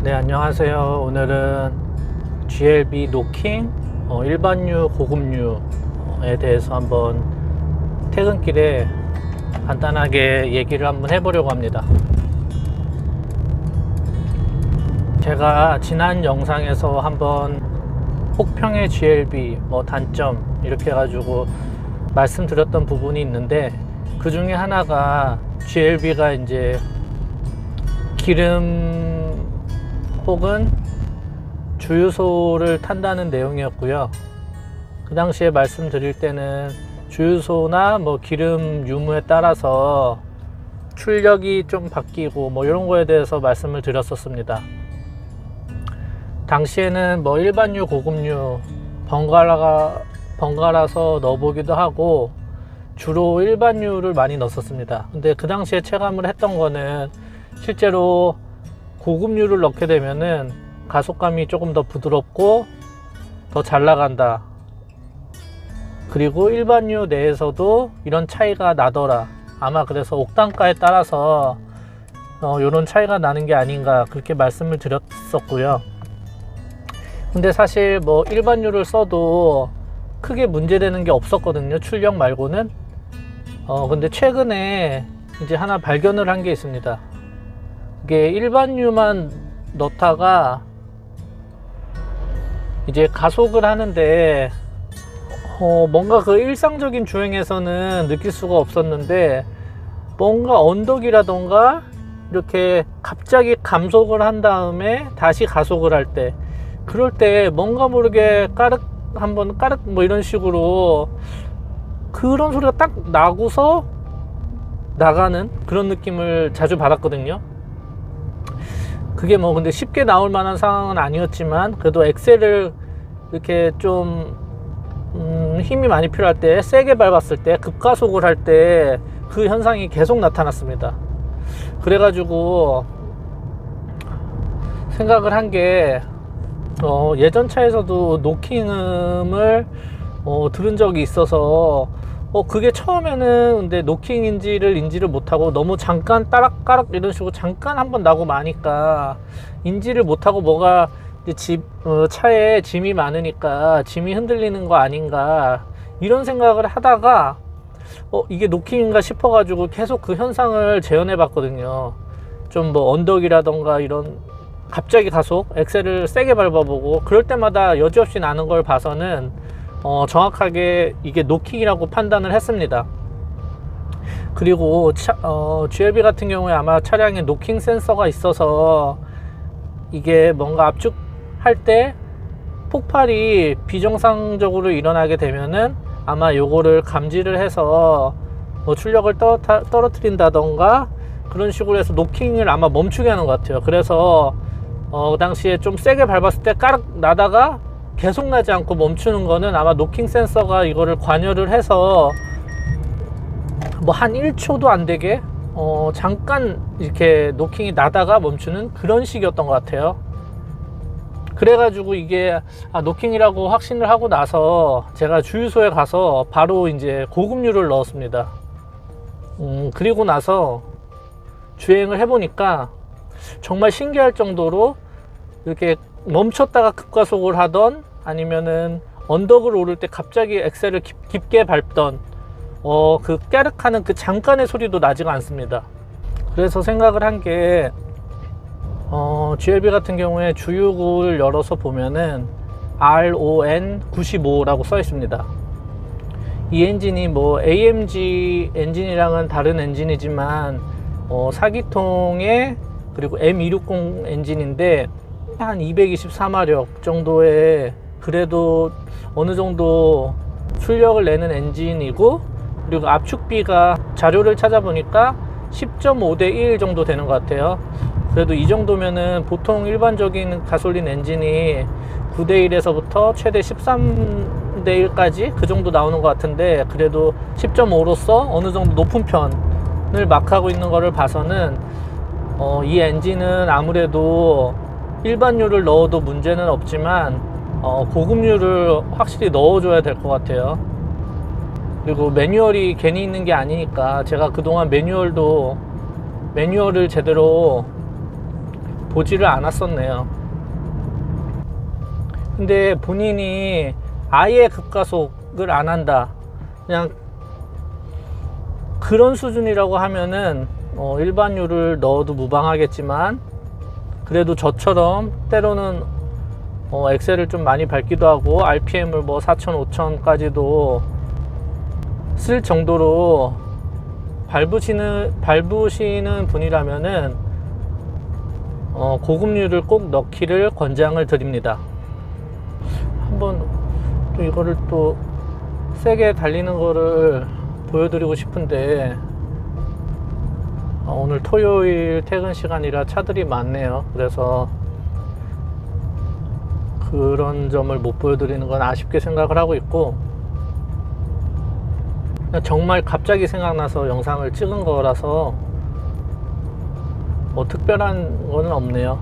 네, 안녕하세요. 오늘은 GLB 노킹 일반유 고급유에 대해서 한번 퇴근길에 간단하게 얘기를 한번 해보려고 합니다. 제가 지난 영상에서 한번 혹평의 GLB 단점 이렇게 해가지고 말씀드렸던 부분이 있는데, 그 중에 하나가 GLB가 이제 기름 혹은 주유소를 탄다는 내용이었고요. 그 당시에 말씀드릴 때는 주유소나 기름 유무에 따라서 출력이 좀 바뀌고 이런 거에 대해서 말씀을 드렸었습니다. 당시에는 일반유 고급유 번갈아서 넣어보기도 하고 주로 일반유를 많이 넣었습니다. 근데 그 당시에 체감을 했던 거는 실제로 고급유를 넣게 되면은 가속감이 조금 더 부드럽고 더 잘 나간다. 그리고 일반유 내에서도 이런 차이가 나더라. 아마 그래서 옥탄가에 따라서 이런 차이가 나는 게 아닌가, 그렇게 말씀을 드렸었고요. 근데 사실 일반유를 써도 크게 문제되는 게 없었거든요, 출력 말고는. 근데 최근에 이제 하나 발견을 한 게 있습니다. 이게 일반유만 넣다가 이제 가속을 하는데 뭔가 그 일상적인 주행에서는 느낄 수가 없었는데, 뭔가 언덕이라던가 이렇게 갑자기 감속을 한 다음에 다시 가속을 할 때, 그럴 때 뭔가 모르게 까륵 한번 까륵 이런 식으로 그런 소리가 딱 나고서 나가는 그런 느낌을 자주 받았거든요. 그게 근데 쉽게 나올 만한 상황은 아니었지만, 그래도 엑셀을 이렇게 좀 힘이 많이 필요할 때, 세게 밟았을 때, 급가속을 할 때 그 현상이 계속 나타났습니다. 그래가지고 생각을 한 게, 예전 차에서도 노킹음을 들은 적이 있어서 그게 처음에는 근데 노킹인지를 인지를 못하고 너무 잠깐 따락까락 이런 식으로 잠깐 한번 나고 마니까 인지를 못하고 뭐가 이제 차에 짐이 많으니까 짐이 흔들리는 거 아닌가, 이런 생각을 하다가 이게 노킹인가 싶어가지고 계속 그 현상을 재현해 봤거든요. 좀 언덕이라던가 이런 갑자기 가속, 엑셀을 세게 밟아보고 그럴 때마다 여지없이 나는 걸 봐서는 정확하게 이게 노킹이라고 판단을 했습니다. 그리고 GLB 같은 경우에 아마 차량에 노킹 센서가 있어서 이게 뭔가 압축할 때 폭발이 비정상적으로 일어나게 되면은 아마 요거를 감지를 해서 출력을 떨어뜨린다던가 그런 식으로 해서 노킹을 아마 멈추게 하는 것 같아요. 그래서 그 당시에 좀 세게 밟았을 때 까르륵 나다가 계속 나지 않고 멈추는 거는 아마 노킹 센서가 이거를 관여를 해서 한 1초도 안 되게 잠깐 이렇게 노킹이 나다가 멈추는 그런 식이었던 것 같아요. 그래가지고 이게 노킹이라고 확신을 하고 나서 제가 주유소에 가서 바로 이제 고급유를 넣었습니다. 그리고 나서 주행을 해보니까 정말 신기할 정도로 이렇게 멈췄다가 급가속을 하던, 아니면은 언덕을 오를 때 갑자기 엑셀을 깊게 밟던 그 깨륵하는 그 잠깐의 소리도 나지가 않습니다. 그래서 생각을 한 게 GLB 같은 경우에 주유구를 열어서 보면은 RON95라고 써 있습니다. 이 엔진이 AMG 엔진이랑은 다른 엔진이지만 4기통에 그리고 M260 엔진인데 한 224마력 정도의 그래도 어느 정도 출력을 내는 엔진이고, 그리고 압축비가 자료를 찾아보니까 10.5대 1 정도 되는 것 같아요. 그래도 이 정도면은 보통 일반적인 가솔린 엔진이 9대 1에서부터 최대 13대 1까지 그 정도 나오는 것 같은데, 그래도 10.5로서 어느 정도 높은 편을 마크하고 있는 거를 봐서는 이 엔진은 아무래도 일반유를 넣어도 문제는 없지만 고급유를 확실히 넣어줘야 될 것 같아요. 그리고 매뉴얼이 괜히 있는 게 아니니까, 제가 그동안 매뉴얼을 제대로 보지를 않았었네요. 근데 본인이 아예 급가속을 안 한다, 그냥 그런 수준이라고 하면은 일반유를 넣어도 무방하겠지만, 그래도 저처럼 때로는 엑셀을 좀 많이 밟기도 하고 RPM을 뭐 4,000, 5,000까지도 쓸 정도로 밟으시는 분이라면은 고급유를 꼭 넣기를 권장을 드립니다. 한번 또 이거를 또 세게 달리는 거를 보여드리고 싶은데, 오늘 토요일 퇴근 시간이라 차들이 많네요. 그래서 그런 점을 못 보여드리는 건 아쉽게 생각을 하고 있고, 정말 갑자기 생각나서 영상을 찍은 거라서 뭐 특별한 거는 없네요.